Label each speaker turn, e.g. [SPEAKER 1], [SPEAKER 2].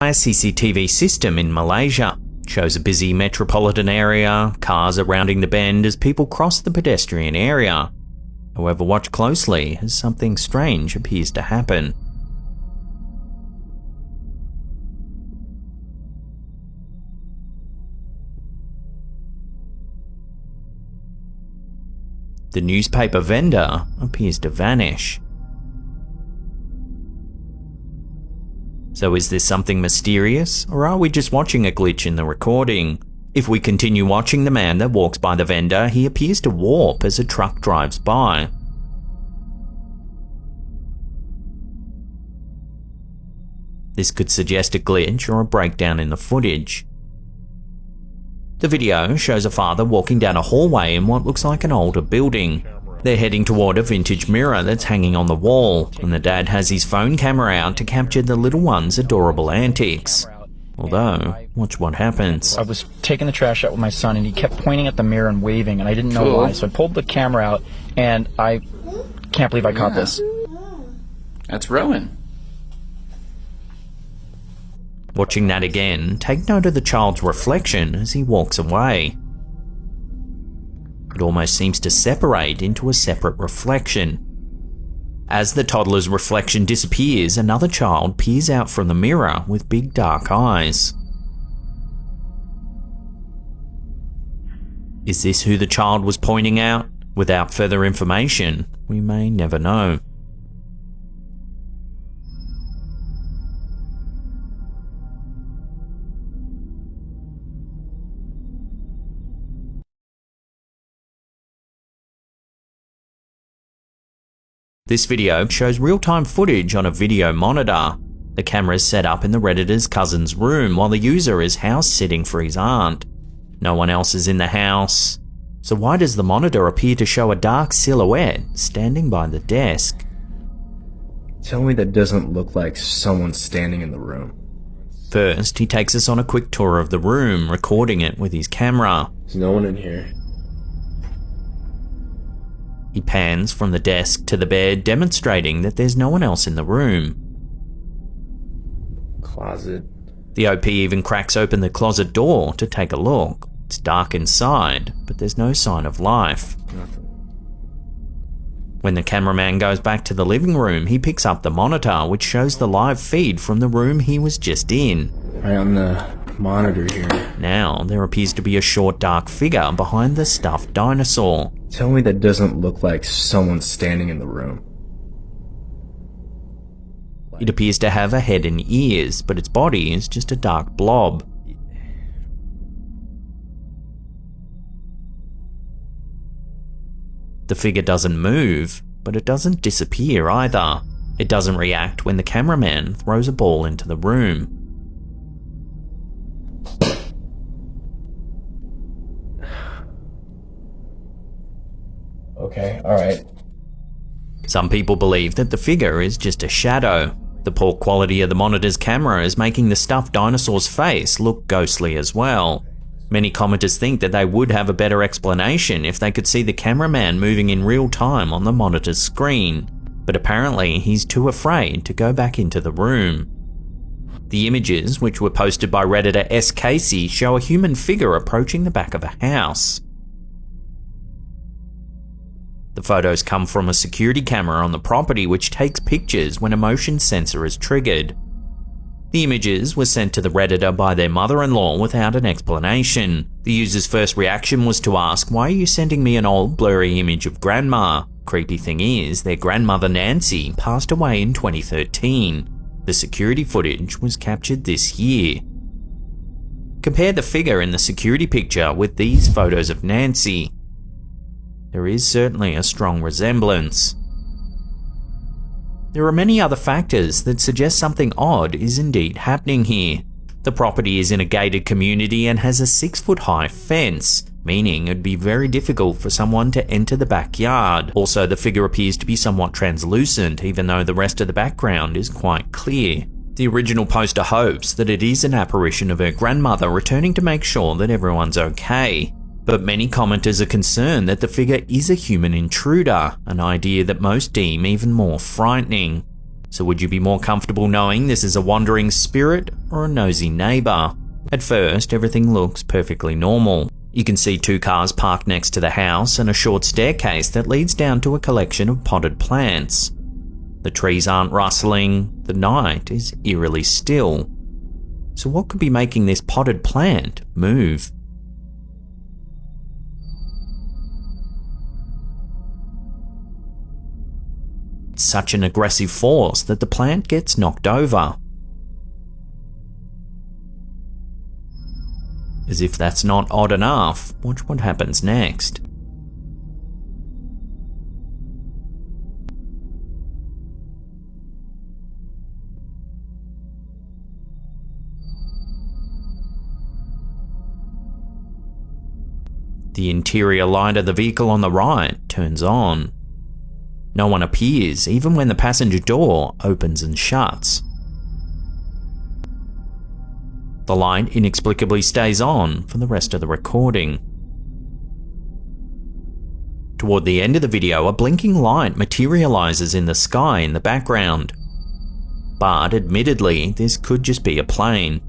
[SPEAKER 1] A CCTV system in Malaysia shows a busy metropolitan area, cars are rounding the bend as people cross the pedestrian area. However, watch closely as something strange appears to happen. The newspaper vendor appears to vanish. So is this something mysterious, or are we just watching a glitch in the recording? If we continue watching the man that walks by the vendor, he appears to warp as a truck drives by. This could suggest a glitch or a breakdown in the footage. The video shows a father walking down a hallway in what looks like an older building. They're heading toward a vintage mirror that's hanging on the wall, and the dad has his phone camera out to capture the little one's adorable antics. Although, watch what happens.
[SPEAKER 2] I was taking the trash out with my son, and he kept pointing at the mirror and waving, and I didn't know why, so I pulled the camera out, and I can't believe I caught this.
[SPEAKER 3] That's Rowan.
[SPEAKER 1] Watching that again, take note of the child's reflection as he walks away. It almost seems to separate into a separate reflection. As the toddler's reflection disappears, another child peers out from the mirror with big dark eyes. Is this who the child was pointing out? Without further information, we may never know. This video shows real-time footage on a video monitor. The camera is set up in the Redditor's cousin's room while the user is house-sitting for his aunt. No one else is in the house. So why does the monitor appear to show a dark silhouette standing by the desk?
[SPEAKER 4] Tell me that doesn't look like someone standing in the room.
[SPEAKER 1] First, he takes us on a quick tour of the room, recording it with his camera.
[SPEAKER 4] There's no one in here.
[SPEAKER 1] He pans from the desk to the bed, demonstrating that there's no one else in the room.
[SPEAKER 4] Closet.
[SPEAKER 1] The OP even cracks open the closet door to take a look. It's dark inside, but there's no sign of life.
[SPEAKER 4] Nothing.
[SPEAKER 1] When the cameraman goes back to the living room, he picks up the monitor, which shows the live feed from the room he was just in.
[SPEAKER 4] Right on the monitor here.
[SPEAKER 1] Now, there appears to be a short dark figure behind the stuffed dinosaur.
[SPEAKER 4] Tell me that doesn't look like someone standing in the room.
[SPEAKER 1] It appears to have a head and ears, but its body is just a dark blob. The figure doesn't move, but it doesn't disappear either. It doesn't react when the cameraman throws a ball into the room.
[SPEAKER 4] Okay, alright.
[SPEAKER 1] Some people believe that the figure is just a shadow. The poor quality of the monitor's camera is making the stuffed dinosaur's face look ghostly as well. Many commenters think that they would have a better explanation if they could see the cameraman moving in real time on the monitor's screen, but apparently he's too afraid to go back into the room. The images, which were posted by Redditor S. Casey, show a human figure approaching the back of a house. The photos come from a security camera on the property which takes pictures when a motion sensor is triggered. The images were sent to the Redditor by their mother-in-law without an explanation. The user's first reaction was to ask, "Why are you sending me an old blurry image of grandma?" Creepy thing is, their grandmother Nancy passed away in 2013. The security footage was captured this year. Compare the figure in the security picture with these photos of Nancy. There is certainly a strong resemblance. There are many other factors that suggest something odd is indeed happening here. The property is in a gated community and has a 6-foot-high fence, meaning it'd be very difficult for someone to enter the backyard. Also, the figure appears to be somewhat translucent, even though the rest of the background is quite clear. The original poster hopes that it is an apparition of her grandmother returning to make sure that everyone's okay. But many commenters are concerned that the figure is a human intruder, an idea that most deem even more frightening. So would you be more comfortable knowing this is a wandering spirit or a nosy neighbour? At first, everything looks perfectly normal. You can see 2 cars parked next to the house and a short staircase that leads down to a collection of potted plants. The trees aren't rustling, the night is eerily still. So what could be making this potted plant move? It's such an aggressive force that the plant gets knocked over. As if that's not odd enough, watch what happens next. The interior light of the vehicle on the right turns on. No one appears, even when the passenger door opens and shuts. The light inexplicably stays on for the rest of the recording. Toward the end of the video, a blinking light materializes in the sky in the background. But admittedly, this could just be a plane.